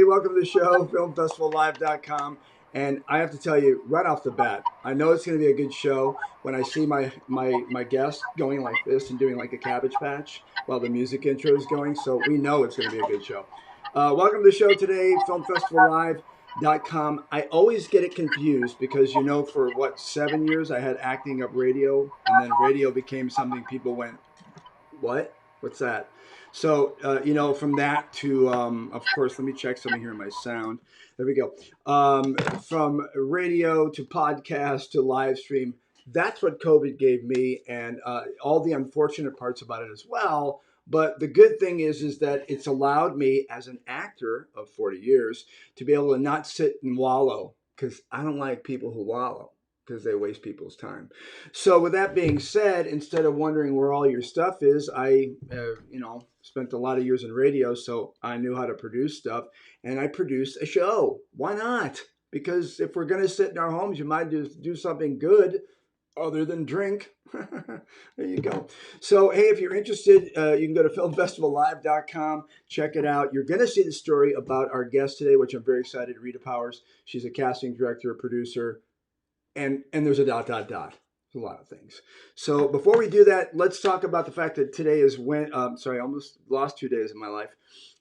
Welcome to the show, filmfestivallive.com. And I have to tell you right off the bat, I know it's going to be a good show when I see my guest going like this and doing like a Cabbage Patch while the music intro is going. So we know it's going to be a good show. Welcome to the show today, filmfestivallive.com. I always get it confused because, you know, for 7 years I had acting up radio, and then radio became something people went, what? What's that? So, from that to, of course, let me check something here in my sound. There we go. From radio to podcast to live stream, that's what COVID gave me, and all the unfortunate parts about it as well. But the good thing is that it's allowed me as an actor of 40 years to be able to not sit and wallow, because I don't like people who wallow, because they waste people's time. So with that being said, instead of wondering where all your stuff is, I, spent a lot of years in radio, so I knew how to produce stuff, and I produced a show. Why not? Because if we're going to sit in our homes, you might just do something good other than drink. There you go. So, hey, if you're interested, you can go to filmfestivallive.com. Check it out. You're going to see the story about our guest today, which I'm very excited. Rita Powers. She's a casting director, producer, and there's a ... A lot of things. So before we do that, let's talk about the fact that today is I almost lost 2 days of my life.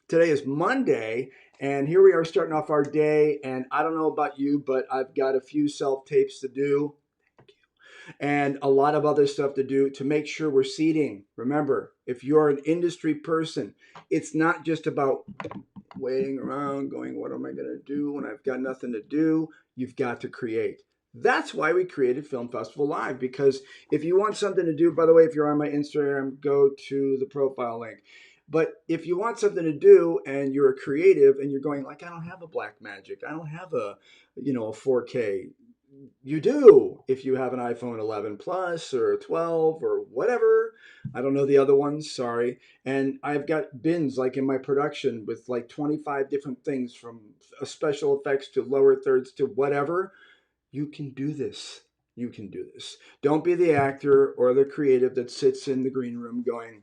Today is Monday, and here we are starting off our day. And I don't know about you, but I've got a few self-tapes to do. Thank you. And a lot of other stuff to do to make sure we're seating. Remember, if you're an industry person, it's not just about waiting around going, what am I going to do when I've got nothing to do? You've got to create. That's why we created Film Festival Live, because if you want something to do, by the way, if you're on my Instagram, go to the profile link. But if you want something to do and you're a creative and you're going like, I don't have a Blackmagic, I don't have a 4K. You do if you have an iPhone 11 Plus or a 12 or whatever. I don't know the other ones, sorry. And I've got bins like in my production with like 25 different things, from special effects to lower thirds to whatever. You can do this. You can do this. Don't be the actor or the creative that sits in the green room going,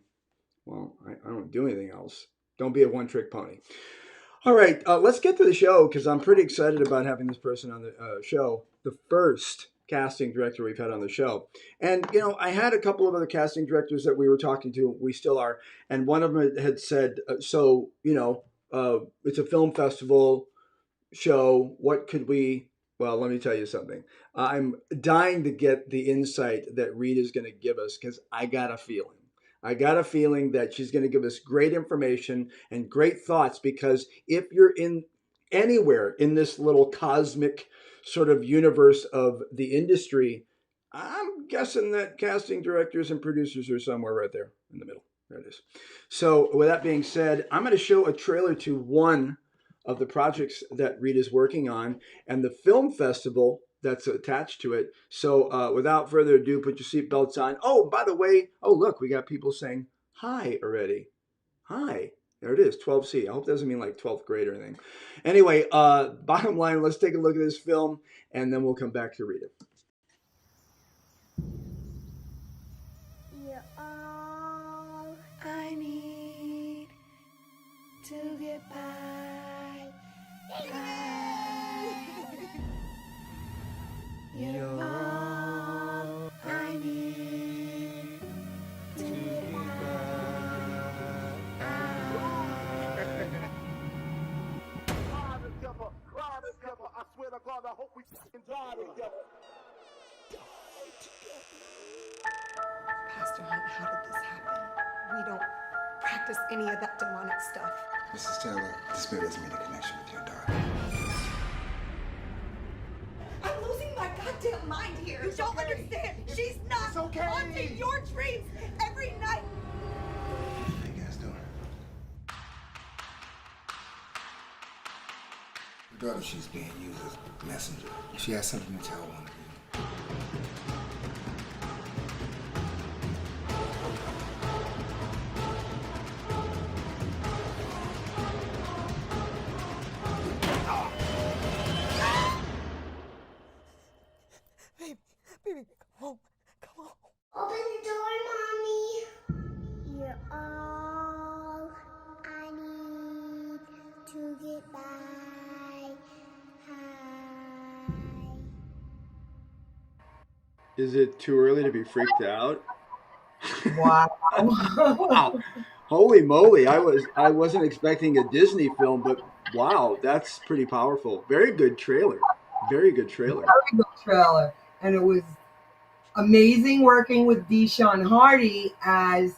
well, I don't do anything else. Don't be a one-trick pony. All right, let's get to the show, because I'm pretty excited about having this person on the show, the first casting director we've had on the show. And, I had a couple of other casting directors that we were talking to. We still are. And one of them had said, it's a film festival show. What could we... Well, let me tell you something. I'm dying to get the insight that Rita's going to give us, because I got a feeling. I got a feeling that she's going to give us great information and great thoughts, because if you're in anywhere in this little cosmic sort of universe of the industry, I'm guessing that casting directors and producers are somewhere right there in the middle. There it is. So with that being said, I'm going to show a trailer to one of the projects that Rita's working on and the film festival that's attached to it. So without further ado, put your seatbelts on. Oh, by the way, look, we got people saying hi already. Hi. There it is, 12C. I hope that doesn't mean like 12th grade or anything. Anyway, bottom line, let's take a look at this film, and then we'll come back to Rita. You're all I need to get by. You're all I need to get by. Ride together. I swear to God, I hope we can die together. Pastor Hunt, how did this happen? We don't practice any of that demonic stuff. Mrs. Taylor, the Spirit has made a connection with your daughter. I'm losing my goddamn mind here. You don't understand. She's not haunting your dreams every night. How you guys doing? Your daughter, she's being used as a messenger. She has something to tell one of you. Is it too early to be freaked out? Wow. Wow. Holy moly. I wasn't expecting a Disney film, but wow, that's pretty powerful. Very good trailer. Very good trailer. Very good trailer. And it was amazing working with Deshaun Hardy as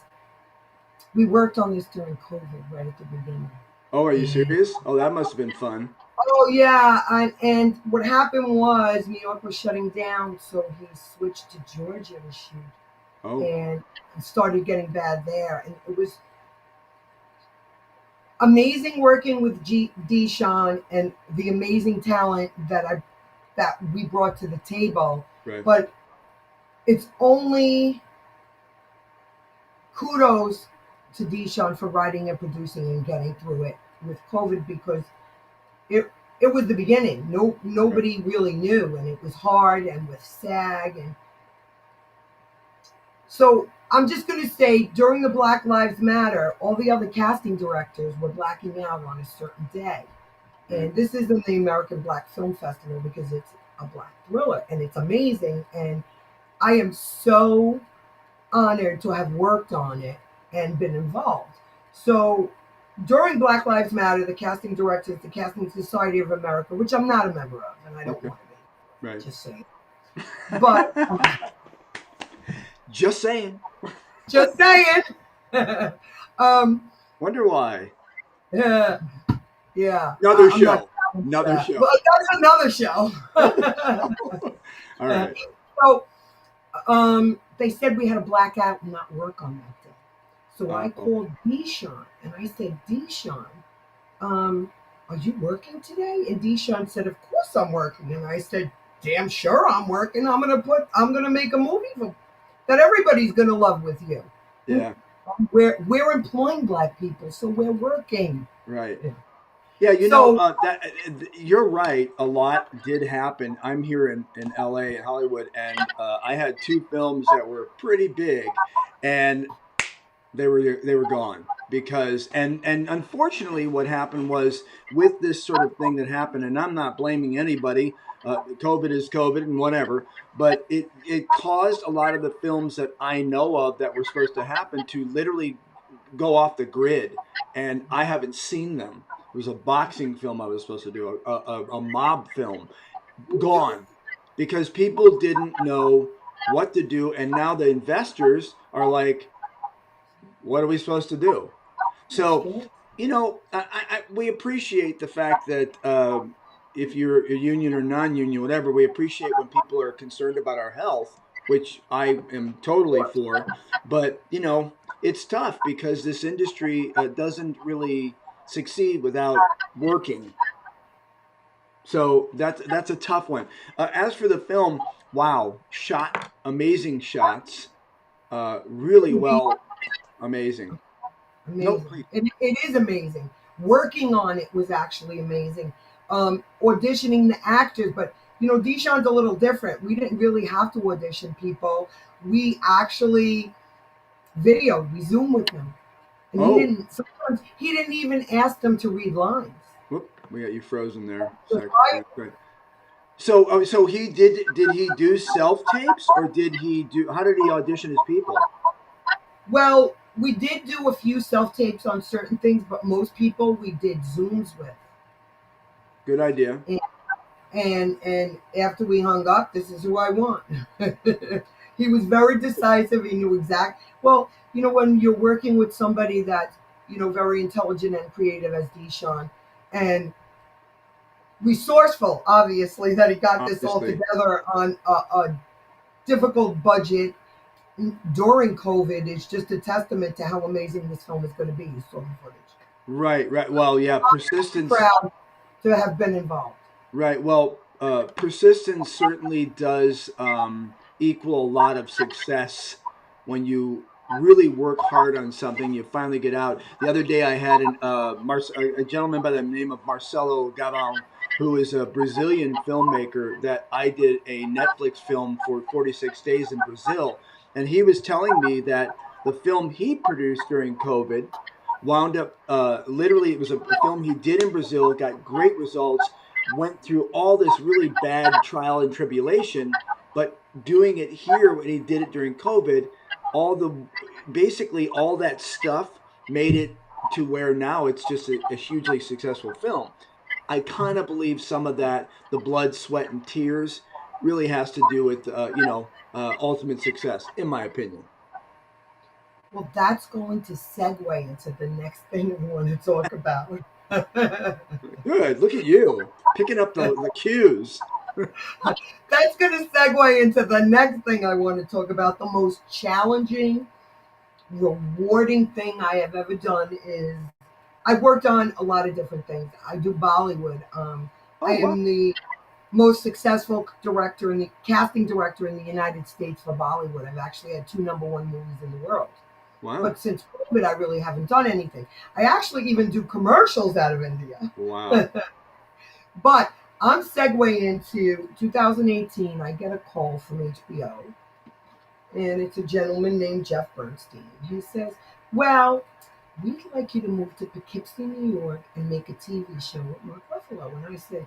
we worked on this during COVID right at the beginning. Oh, are you And serious? Oh, that must have been fun. oh yeah, and what happened was New York was shutting down, so he switched to Georgia to shoot, Oh, and it started getting bad there. And it was amazing working with Deshaun and the amazing talent that we brought to the table. right. But it's only kudos to Deshaun for writing and producing and getting through it with COVID because it it was the beginning. Right. Nobody really knew, and it was hard and with SAG and so. I'm just going to say during the Black Lives Matter, all the other casting directors were blacking out on a certain day. Right. And this isn't the American Black Film Festival because it's a black thriller and it's amazing. And I am so honored to have worked on it and been involved. So during Black Lives Matter, the casting directors, the Casting Society of America, which I'm not a member of, and I don't Okay. want to Right. be, just saying. But Just saying. just saying. um, Wonder why. yeah, yeah. Another I'm not show. Another show. Well, that's another show. All right. So they said we had a blackout and not work on that day. So I Oh, called Deshaun and I said, Deshaun, are you working today? And Deshaun said, of course I'm working. And I said, damn sure I'm working. I'm gonna make a movie that everybody's gonna love with you. yeah. We're employing black people, so we're working. Right. Yeah. Yeah, So that you're right. A lot did happen. I'm here in LA, in Hollywood, and I had two films that were pretty big, and they were gone because and unfortunately what happened was with this sort of thing that happened, and I'm not blaming anybody. COVID is COVID and whatever, but it caused a lot of the films that I know of that were supposed to happen to literally go off the grid, and I haven't seen them. It was a boxing film I was supposed to do, a mob film, gone because people didn't know what to do, and now the investors are like, what are we supposed to do? So, we appreciate the fact that if you're a union or non-union, whatever, we appreciate when people are concerned about our health, which I am totally for. But it's tough because this industry doesn't really succeed without working. So that's a tough one. As for the film, wow, shot amazing shots, really well, amazing. No, amazing. It is amazing. Working on it was actually amazing. Auditioning the actors, but Deshaun's a little different. We didn't really have to audition people. We actually videoed, we Zoom with him. And oh, sometimes he didn't even ask them to read lines. whoop, we got you frozen there. So Sorry. Good. So he did he do self tapes or did he do? How did he audition his people? well, we did do a few self tapes on certain things, but most people we did Zooms with. Good idea. And after we hung up, this is who I want. He was very decisive. He knew exact. Well, when you're working with somebody that's very intelligent and creative as Deshaun, and resourceful, obviously, that he got this all Obviously, together on a difficult budget during COVID, is just a testament to how amazing this film is going to be. You saw the footage. right, right. Well, yeah, I'm persistence. proud to have been involved. Right. Well, persistence certainly does equal a lot of success when you really work hard on something. You finally get out. The other day, I had a gentleman by the name of Marcelo Gavão, who is a Brazilian filmmaker that I did a Netflix film for 46 days in Brazil, and he was telling me that the film he produced during COVID wound up literally it was a film he did in Brazil, got great results, went through all this really bad trial and tribulation, But doing it here when he did it during COVID, basically all that stuff made it to where now it's just a hugely successful film. I kind of believe some of that, the blood, sweat, and tears, really has to do with ultimate success, in my opinion. Well, that's going to segue into the next thing we want to talk about. Good, look at you picking up the cues. That's going to segue into the next thing I want to talk about. The most challenging, rewarding thing I have ever done is I've worked on a lot of different things. I do Bollywood. Oh I wow, am the most successful director and the casting director in the United States for Bollywood. I've actually had 2 number 1 movies in the world. wow, But since COVID, I really haven't done anything. I actually even do commercials out of India. wow. But I'm segueing into 2018. I get a call from HBO, and it's a gentleman named Jeff Bernstein. He says, well, we'd like you to move to Poughkeepsie, New York, and make a TV show with Mark Ruffalo. And I said,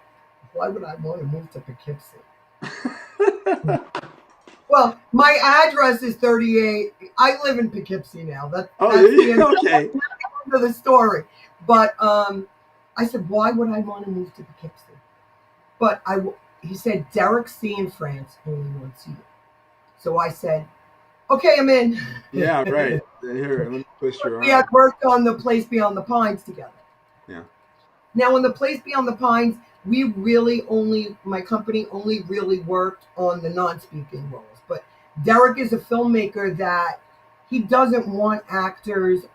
why would I want to move to Poughkeepsie? Well, my address is 38. I live in Poughkeepsie now. That's the end, Okay. of the story. But I said, why would I want to move to Poughkeepsie? But he said, Derek C. in France only wants you. So I said, okay, I'm in. Yeah, right. Here, let me twist your We had arm. worked on The Place Beyond the Pines together. Yeah. Now, in The Place Beyond the Pines, my company only really worked on the non-speaking roles. But Derek is a filmmaker that he doesn't want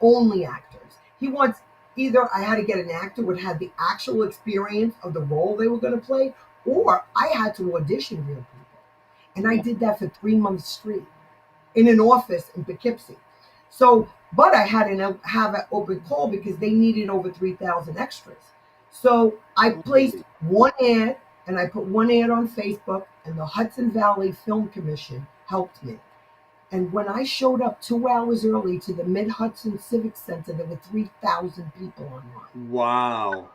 only actors. He wants either I had to get an actor who had the actual experience of the role they were going to play, or I had to audition real people. And I did that for 3 months straight in an office in Poughkeepsie. So, but I had to have an open call because they needed over 3,000 extras. So I placed one ad, and I put one ad on Facebook, and the Hudson Valley Film Commission helped me. And when I showed up 2 hours early to the Mid-Hudson Civic Center, there were 3,000 people online. Wow.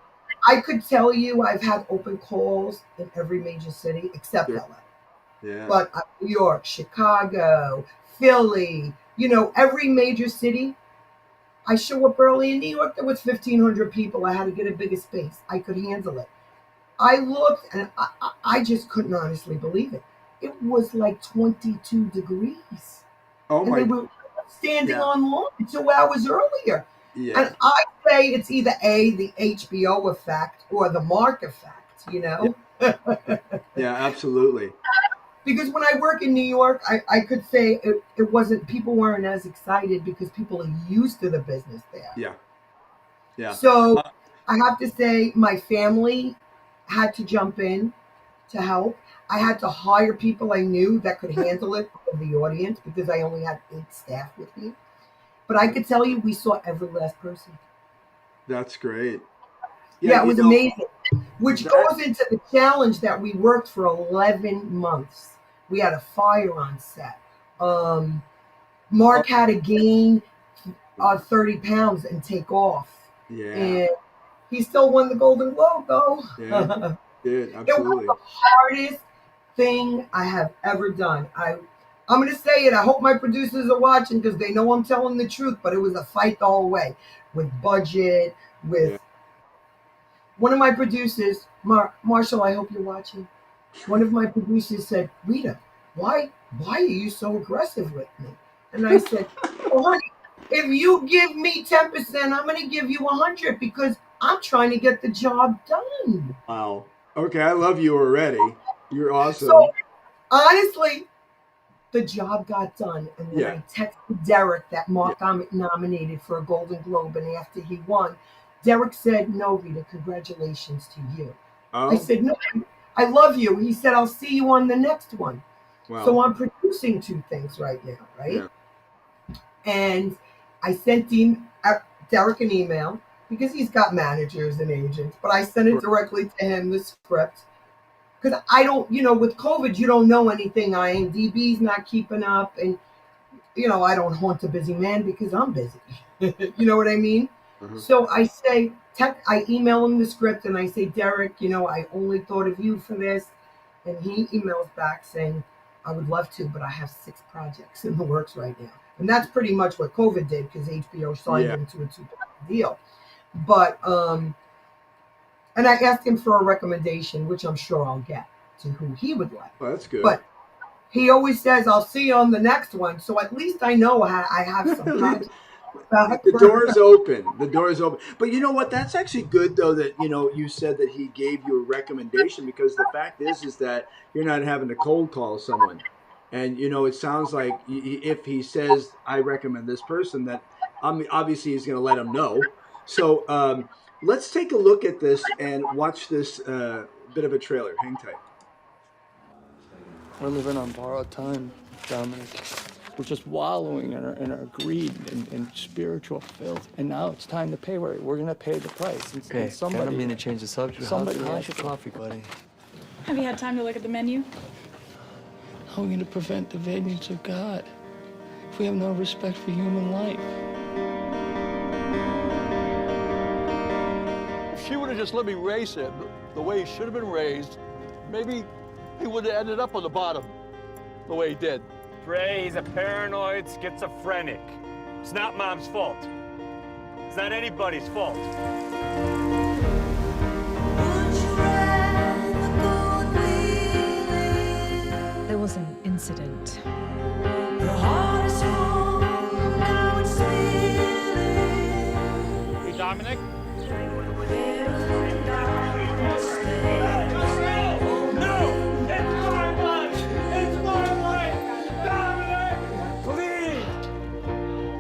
I could tell you I've had open calls in every major city except Sure. LA. Yeah. But New York, Chicago, Philly, every major city. I show up early in New York, there was 1,500 people. I had to get a bigger space. I could handle it. I looked, and I just couldn't honestly believe it. It was like 22 degrees. Oh And they my. were standing Yeah. on lawn 2 hours earlier. Yeah. And I say it's either the HBO effect or the Mark effect, Yeah. Yeah. Absolutely. Because when I work in New York, I could say it wasn't, people weren't as excited because people are used to the business there. Yeah. Yeah. So I have to say my family had to jump in to help. I had to hire people I knew that could handle it for the audience because I only had 8 staff with me. But I could tell you we saw every last person. That's great. Yeah, it was amazing. Which that- goes into the challenge that we worked for 11 months. We had a fire on set. Mark had to gain 30 pounds and take off. Yeah. And he still won the Golden Globe, though. Yeah. Good. It was Absolutely. the hardest thing I have ever done. I'm going to say it. I hope my producers are watching because they know I'm telling the truth, but it was a fight the whole way with budget, with... Yeah. One of my producers, Marshall, I hope you're watching. One of my producers said, Rita, why are you so aggressive with me? And I said, oh, honey, if you give me 10%, I'm going to give you 100 because I'm trying to get the job done. Wow. Okay, I love you already. You're awesome. So, honestly, the job got done. And when I texted Derek that Mark got nominated for a Golden Globe, and after he won, Derek said, no, Rita, congratulations to you. Oh. I said, no, I love you. He said, I'll see you on the next one. Wow. So I'm producing 2 things right now, right? Yeah. And I sent Derek an email because he's got managers and agents, but I sent it directly to him, the script. Because I don't, with COVID, you don't know anything. IMDb's not keeping up. And, I don't haunt a busy man because I'm busy. You know what I mean? Uh-huh. So I email him the script and I say, Derek, I only thought of you for this. And he emails back saying, I would love to, but I have 6 projects in the works right now. And that's pretty much what COVID did because HBO signed Yeah. into a 2 deal. But and I asked him for a recommendation, which I'm sure I'll get to who he would like. Well, that's good. But he always says, "I'll see you on the next one." So at least I know I have some projects. The door is open. The door is open. But you know what? That's actually good, though, that, you said that he gave you a recommendation, because the fact is that you're not having to cold call someone. And, it sounds like if he says, I recommend this person, that obviously he's going to let him know. So let's take a look at this and watch this bit of a trailer. Hang tight. We're living on borrowed time, Dominic. We're just wallowing in our greed and spiritual filth. And now it's time to pay. We're going to pay the price. Okay, I don't mean to change the subject. Somebody How's has your to. coffee, buddy? Have you had time to look at the menu? How are we going to prevent the vengeance of God if we have no respect for human life? If she would have just let me raise him the way he should have been raised, maybe he would have ended up on the bottom the way he did. Ray, he's a paranoid schizophrenic. It's not Mom's fault. It's not anybody's fault. There was an incident. Hey, Dominic?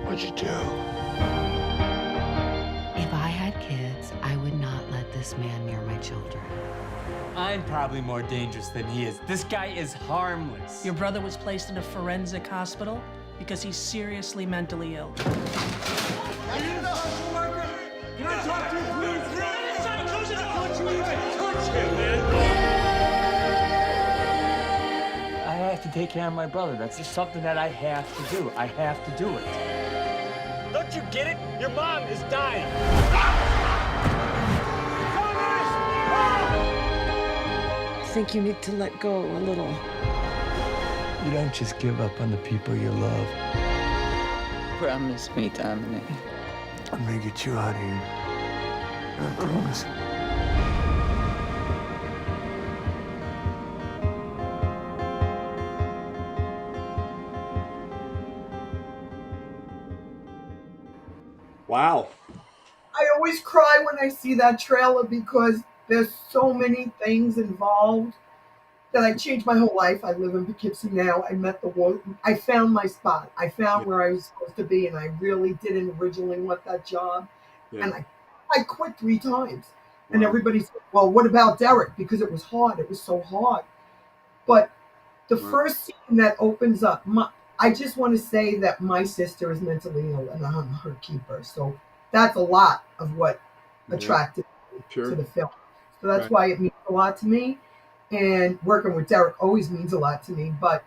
What'd you do? If I had kids, I would not let this man near my children. I'm probably more dangerous than he is. This guy is harmless. Your brother was placed in a forensic hospital because he's seriously mentally ill. Can I talk to you, please? Don't you even touch him, man. I have to take care of my brother. That's just something that I have to do. I have to do it. Don't you get it? Your mom is dying. I think you need to let go a little. You don't just give up on the people you love. Promise me, Dominic. I'm gonna get you out of here. I promise. Wow. I always cry when I see that trailer because there's so many things involved that I changed my whole life. I live in Poughkeepsie now. I met the one. I found my spot. I found where I was supposed to be, and I really didn't originally want that job. Yeah. And I quit 3 times. And everybody said, well, what about Derek? Because it was hard. It was so hard. But the first scene that opens up, I just want to say that my sister is mentally ill and I'm her keeper. So that's a lot of what attracted me to the film. So that's why it means a lot to me. And working with Derek always means a lot to me. But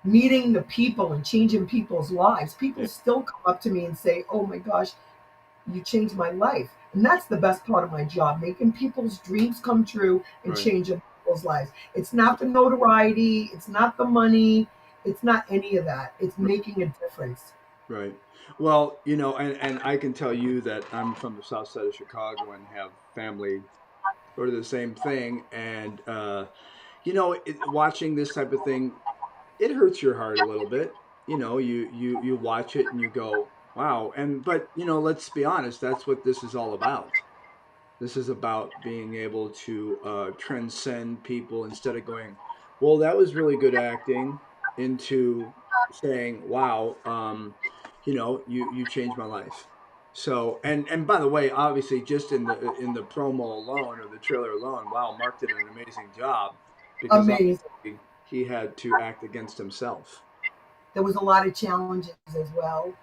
meeting the people and changing people's lives, people still come up to me and say, oh my gosh, you changed my life. And that's the best part of my job, making people's dreams come true and changing people's lives. It's not the notoriety. It's not the money. It's not any of that. It's making a difference. Right. Well, and I can tell you that I'm from the south side of Chicago and have family sort of the same thing. And, watching this type of thing, it hurts your heart a little bit. You watch it and you go, wow. But let's be honest, that's what this is all about. This is about being able to transcend people instead of going, well, that was really good acting, into saying, wow, you changed my life. So, and by the way, obviously, just in the promo alone or the trailer alone, wow, Mark did an amazing job, because he had to act against himself. There was a lot of challenges as well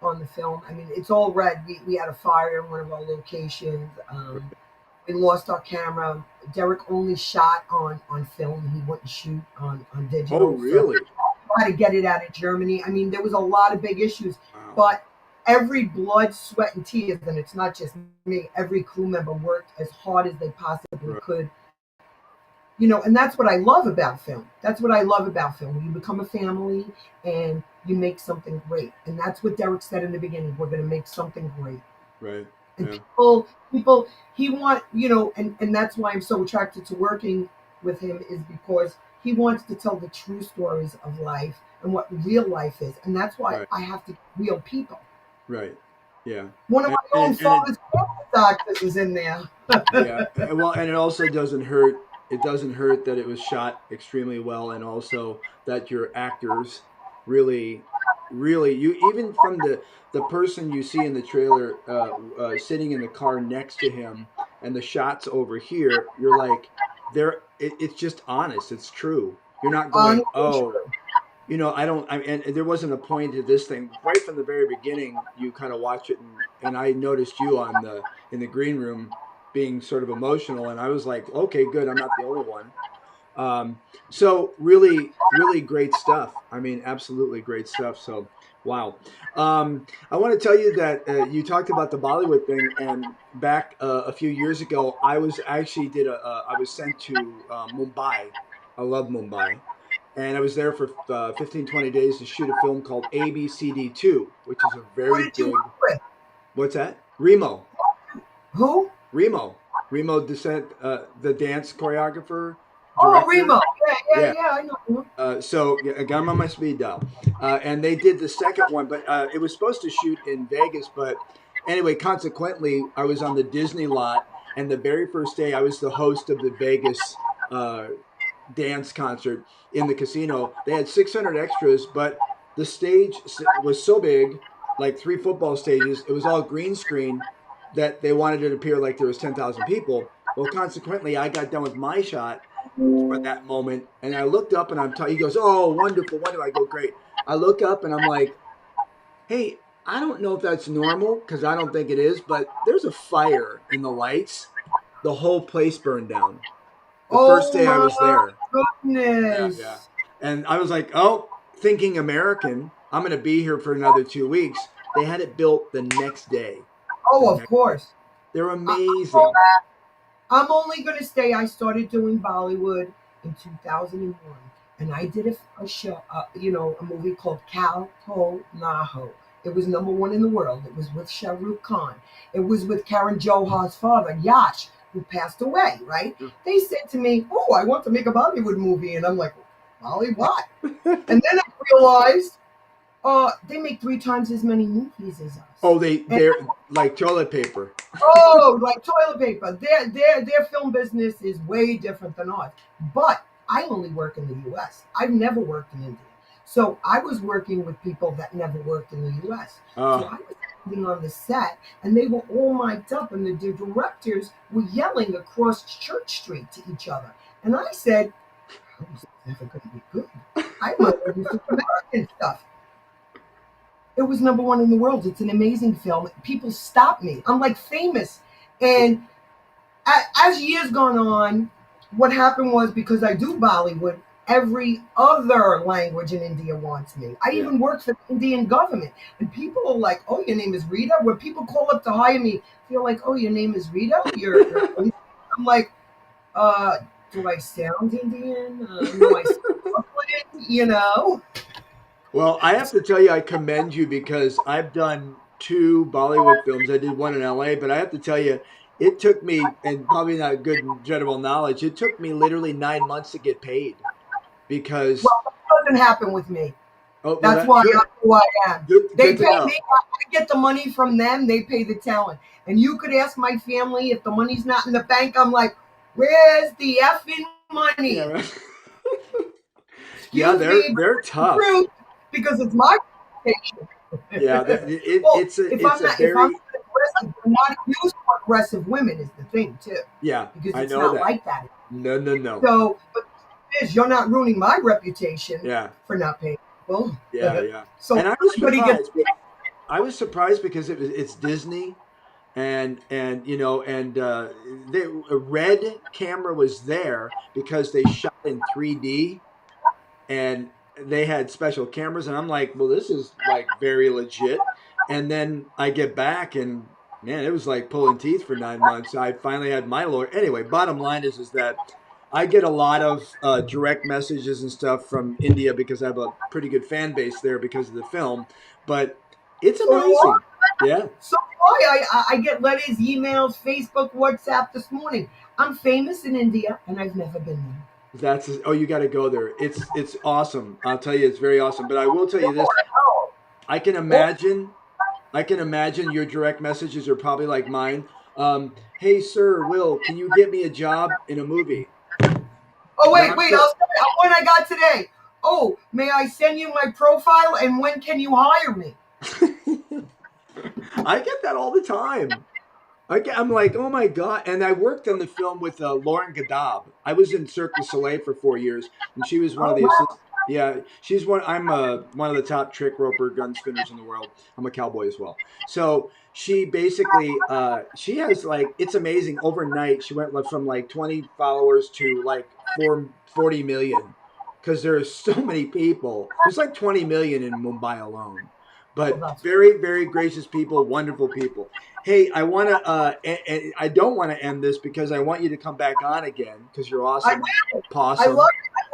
on the film. I mean, it's all red. We had a fire in one of our locations. We lost our camera. Derek only shot on film. He wouldn't shoot on digital. Oh, really? So I had to get it out of Germany. I mean, there was a lot of big issues. Wow. But every blood, sweat, and tears, and it's not just me, every crew member worked as hard as they possibly could You know, and that's what I love about film. That's what I love about film. You become a family and you make something great. And that's what Derek said in the beginning. We're going to make something great. Right. And Yeah. people, he want, you know, and that's why I'm so attracted to working with him, is because he wants to tell the true stories of life and what real life is. And that's why Right. I have to get real people. Right. Yeah. One of my own And it, father's actors is in there. yeah. Well, and it also doesn't hurt. It doesn't hurt that it was shot extremely well, and also that your actors really, really, you even from the person you see in the trailer sitting in the car next to him, and the shots over here, you're like, it's just honest. It's true. You're not going, oh, you know, and there wasn't a point to this thing right from the very beginning. You kind of watch it, and I noticed you in the green room being sort of emotional, and I was like, okay, good, I'm not the only one. So really, really great stuff. I mean, absolutely great stuff. So, wow. I want to tell you that you talked about the Bollywood thing, and back a few years ago, I was actually I was sent to Mumbai. I love Mumbai. And I was there for 15, 20 days to shoot a film called ABCD2, which is a Who very did you big. work with? What's that? Remo. Who? Remo Descent, the dance choreographer, Oh, director. Remo. Yeah. Yeah, I know him. So yeah, I got him on my speed dial, and they did the second one, but it was supposed to shoot in Vegas. But anyway, consequently, I was on the Disney lot, and the very first day, I was the host of the Vegas dance concert in the casino. They had 600 extras, but the stage was so big, like 3 football stages. It was all green screen that they wanted it to appear like there was 10,000 people. Well, consequently, I got done with my shot for that moment, and I looked up, and he goes, "Oh, wonderful, wonderful." I go, "Great." I look up, and I'm like, "Hey, I don't know if that's normal because I don't think it is, but there's a fire in the lights. The whole place burned down. The first Oh day I my was there." Yeah, goodness. yeah. And I was like, "Oh, thinking American, I'm going to be here for another 2 weeks." They had it built the next day. Oh, of course. They're amazing. I'm only going to say I started doing Bollywood in 2001. And I did a show, a movie called Kal Ho Naho. It was #1 in the world. It was with Shah Rukh Khan. It was with Karan Johar's father, Yash, who passed away, right? They said to me, "Oh, I want to make a Bollywood movie." And I'm like, "Bolly what?" And then I realized they make 3 times as many movies as us. Oh, they're like toilet paper. Oh, like toilet paper. Their film business is way different than ours. But I only work in the U.S. I've never worked in India. So I was working with people that never worked in the U.S. So I was sitting on the set, and they were all mic'd up, and the directors were yelling across Church Street to each other. And I said, "How is this ever going to be good? I want to do some American stuff." It was #1 in the world. It's an amazing film. People stop me. I'm like famous. And as years gone on, what happened was, because I do Bollywood, every other language in India wants me. I even worked for the Indian government. And people are like, "Oh, your name is Rita?" When people call up to hire me, they're like, "Oh, your name is Rita?" I'm like, do I sound Indian? Do I sound Brooklyn? You know? Well, I have to tell you, I commend you because I've done 2 Bollywood films. I did one in LA, but I have to tell you, it took me, and probably not good general knowledge, it took me literally 9 months to get paid because. Well, that doesn't happen with me. Oh, That's why I'm who I am. They good pay me. I get the money from them. They pay the talent. And you could ask my family if the money's not in the bank. I'm like, "Where's the effing money?" Yeah, right. Yeah, they're tough. Truth, because it's my reputation. Yeah, it's a if I'm very. aggressive, I'm not used to aggressive women is the thing too. Yeah, because I it's know not that. like that. No. So, but the thing is, you're not ruining my reputation. Yeah. For not paying people. Yeah. So and I was everybody surprised. I was surprised because it's Disney, and the red camera was there because they shot in 3D, and they had special cameras, and I'm like, well, this is like very legit. And then I get back, and man, it was like pulling teeth for 9 months. I finally had my lawyer. Anyway, bottom line is that I get a lot of direct messages and stuff from India because I have a pretty good fan base there because of the film. But it's So do I. amazing. Yeah. So do I get letters, emails, Facebook, WhatsApp this morning. I'm famous in India, and I've never been there. That's you got to go there. It's awesome. I'll tell you, it's very awesome. But I will tell you this: I can imagine, I can imagine your direct messages are probably like mine. Hey, sir, Will, can you get me a job in a movie? Oh wait, Not wait! so- What I got today. Oh, may I send you my profile, and when can you hire me? I get that all the time. I'm like, oh my god! And I worked on the film with Lauren Gadab. I was in Cirque du Soleil for 4 years, and she was one of the assistants. Yeah, she's one. I'm one of the top trick roper gun spinners in the world. I'm a cowboy as well. So she basically, she has like, it's amazing. Overnight, she went from like 20 followers to like 40 million, because there's so many people. There's like 20 million in Mumbai alone. But very, very gracious people, wonderful people. Hey, I want to. I don't want to end this because I want you to come back on again because you're awesome, I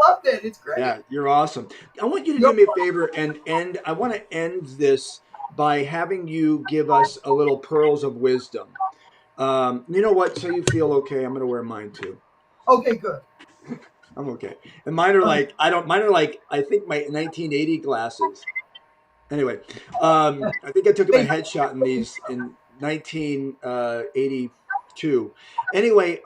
loved it. It's great. Yeah, you're awesome. I want you to do me a favor and end. I want to end this by having you give us a little pearls of wisdom. You know what? So you feel okay? I'm going to wear mine too. Okay, good. I'm okay. And mine are like Mine are like I think my 1980 glasses. Anyway, I think I took my headshot in these in 1982. Anyway,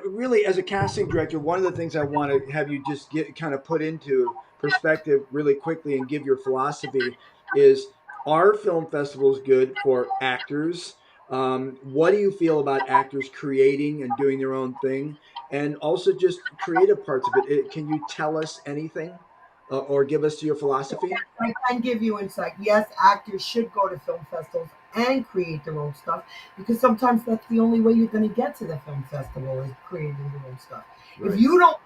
really, as a casting director, one of the things I want to have you just get kind of put into perspective really quickly and give your philosophy is: are film festivals good for actors? What do you feel about actors creating and doing their own thing, and also just creative parts of it? Can you tell us anything? Or give us your philosophy? I can give you insight. Yes, actors should go to film festivals and create their own stuff because sometimes that's the only way you're going to get to the film festival is creating your own stuff. Right. If you don't,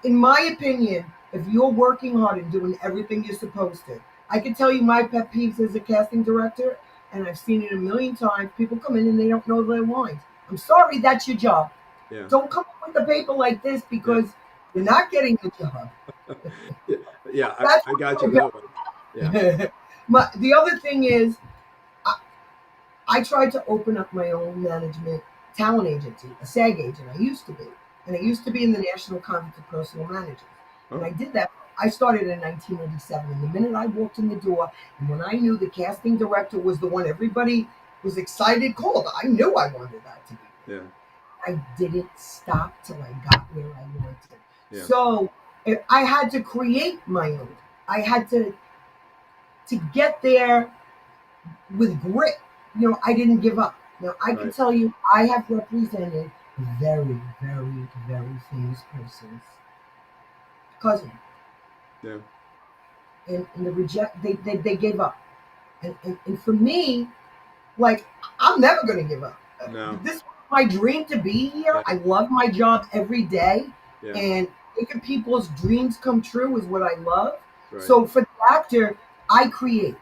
in my opinion, if you're working hard and doing everything you're supposed to, I can tell you my pet peeves as a casting director, and I've seen it a million times. People come in and they don't know their lines. I'm sorry, that's your job. Yeah. Don't come up with a paper like this because you're not getting the job. Yeah, I got you that one. Yeah. The other thing is, I tried to open up my own management talent agency, a SAG agent. I used to be. And I used to be in the National Conference of Personal Managers. And I did that. I started in 1987. And the minute I walked in the door, and when I knew the casting director was the one everybody was excited called, I knew I wanted that to be. Yeah. I didn't stop till I got where I wanted. Yeah. So I had to create my own. I had to get there with grit. I didn't give up. Now, I can tell you, I have represented very, very, very famous person's cousin. Yeah. And they gave up. And for me, like, I'm never going to give up. No. This was my dream to be here. I love my job every day. Yeah. And making people's dreams come true is what I love. Right. So for the actor, I create.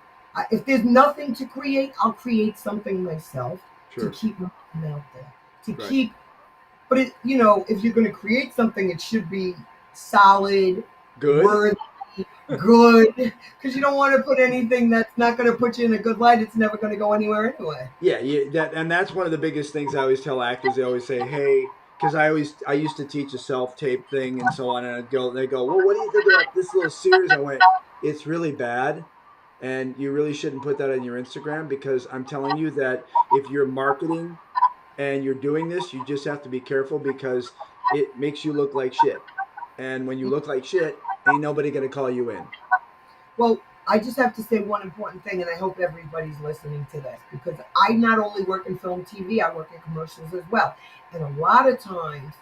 If there's nothing to create, I'll create something myself to keep my name out there. To keep, but if you're going to create something, it should be solid, good, worthy, good. Because you don't want to put anything that's not going to put you in a good light. It's never going to go anywhere anyway. Yeah, and that's one of the biggest things I always tell actors. They always say, "Hey," because I used to teach a self-tape thing and so on, and they go, "Well, what do you think about this little series?" I went, "It's really bad. And you really shouldn't put that on your Instagram because I'm telling you that if you're marketing and you're doing this, you just have to be careful because it makes you look like shit. And when you look like shit, ain't nobody going to call you in." Well, I just have to say one important thing, and I hope everybody's listening to this because I not only work in film, TV, I work in commercials as well. And a lot of times,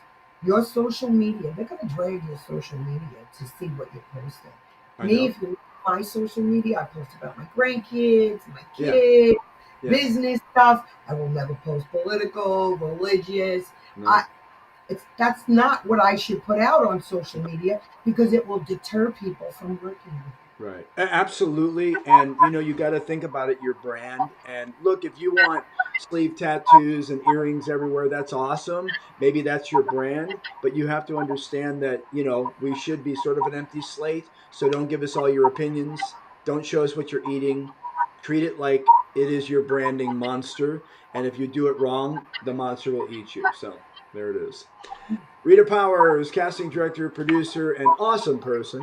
your social media, they're going to drag your social media to see what you're posting. If you my social media, I post about my grandkids, my kids, business stuff. I will never post political, religious. No. That's not what I should put out on social media because it will deter people from working with me. Right. Absolutely. And you got to think about it, your brand. And look, if you want sleeve tattoos and earrings everywhere, that's awesome. Maybe that's your brand, but you have to understand that, we should be sort of an empty slate. So don't give us all your opinions. Don't show us what you're eating. Treat it like it is your branding monster. And if you do it wrong, the monster will eat you. So there it is. Rita Powers, casting director, producer, and awesome person.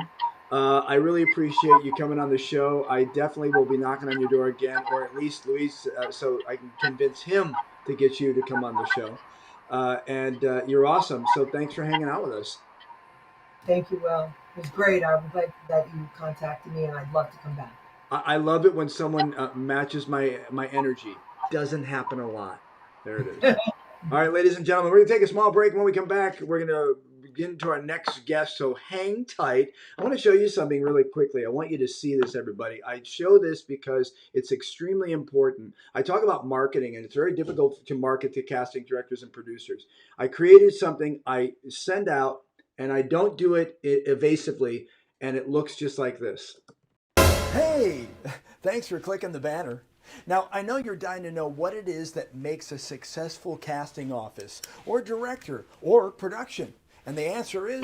I really appreciate you coming on the show. I definitely will be knocking on your door again, or at least Luis, so I can convince him to get you to come on the show. And you're awesome. So thanks for hanging out with us. Thank you, Will. It was great. I was glad that you contacted me, and I'd love to come back. I love it when someone matches my energy. Doesn't happen a lot. There it is. All right, ladies and gentlemen, we're going to take a small break. When we come back, we're going to get into our next guest, so hang tight. I want to show you something really quickly. I want you to see this, everybody. I show this because it's extremely important. I talk about marketing, and it's very difficult to market to casting directors and producers. I created something I send out, and I don't do it evasively, and it looks just like this. Hey, thanks for clicking the banner. Now, I know you're dying to know what it is that makes a successful casting office or director or production. And the answer is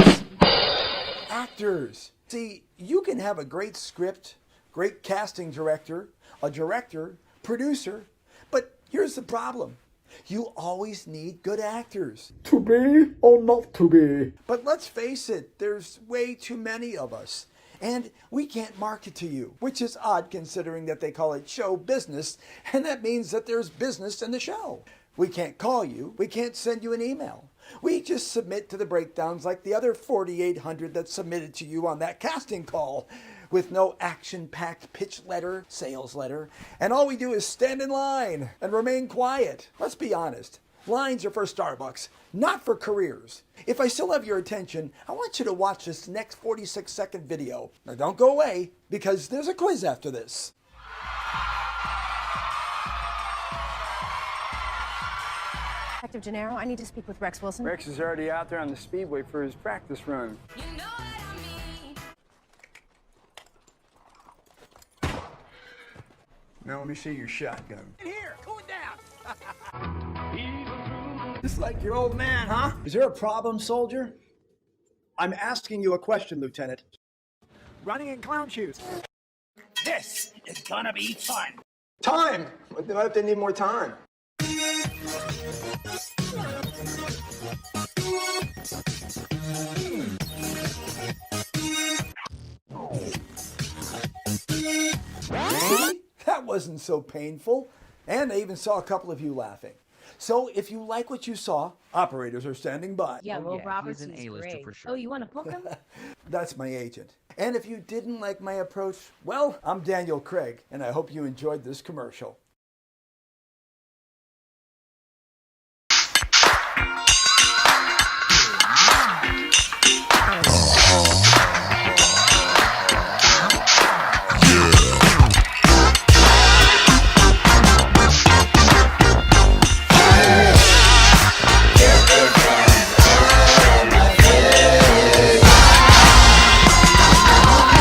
actors. See, you can have a great script, great casting director, a director, producer, but here's the problem. You always need good actors. To be or not to be. But let's face it, there's way too many of us. And we can't market to you, which is odd considering that they call it show business, and that means that there's business in the show. We can't call you. We can't send you an email. We just submit to the breakdowns like the other 4,800 that submitted to you on that casting call with no action-packed pitch letter, sales letter, and all we do is stand in line and remain quiet. Let's be honest. Lines are for Starbucks, not for careers. If I still have your attention, I want you to watch this next 46-second video. Now don't go away, because there's a quiz after this. Detective Gennaro, I need to speak with Rex Wilson. Rex is already out there on the speedway for his practice run. You know what I mean. Now let me see your shotgun. Here, cool it down. Just like your old man, huh? Is there a problem, soldier? I'm asking you a question, Lieutenant. Running in clown shoes. This is gonna be fun. Time! What if they need more time? That wasn't so painful. And I even saw a couple of you laughing. So if you like what you saw, operators are standing by. Yeah, Will Roberts is great. For sure. Oh, you want to book him? That's my agent. And if you didn't like my approach, well, I'm Daniel Craig, and I hope you enjoyed this commercial.